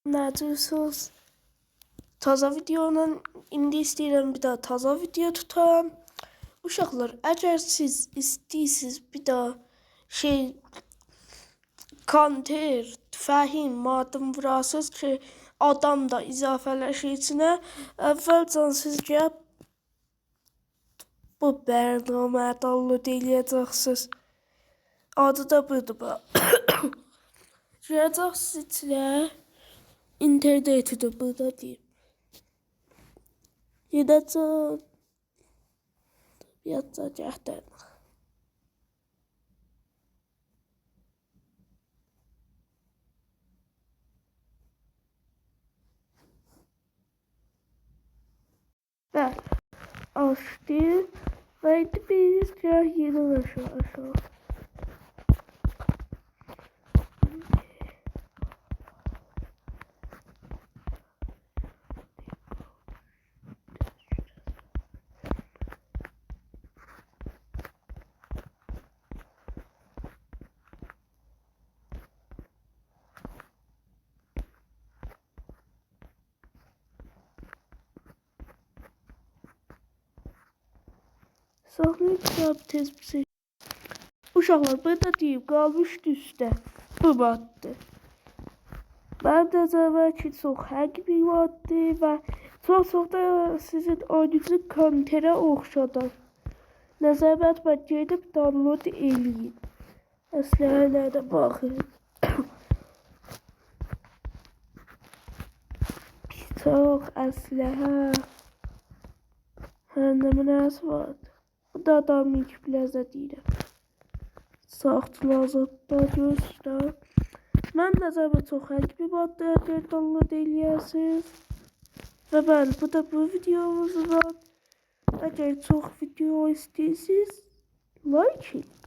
Nədirsiniz? Taza videonun indi istəyirəm bir daha taza video tutam. Uşaqlar, əgər siz istəyirsiniz bir daha konter, tüfəyin, madım vurasınız ki, adam da izafələşir içinə, əvvəlcən siz gəlib bu bərnaməyə download eləyəcəksiniz. Adı da budur. Girəcəksiniz içinə, interneti də burada deyim. Gedəcəm, yazacaqdan. Və açdım və indi biz yeni aşağı. Saxlayacağım tez bir şey. Uşaqlar, burada deyim, qalmışdı üstə. Bu maddə. Mənim nəzərimə ki, çox həqiqi maddə və çox da sizin oyununuzu konterə oxşadan. Nəzərimə gedib download eləyin. Əsləhələrə baxın. Çox əsləhə. Hər nə münasib vardı. Bu da adamın ilk plaza deyirəm. Saxtılazatda göstər. Mən nəzərimə çox həqiqi maddə download eləyəsiniz. Və bəli, bu da bu videomuz var. Əgər çox video istəyirsiniz, like edin.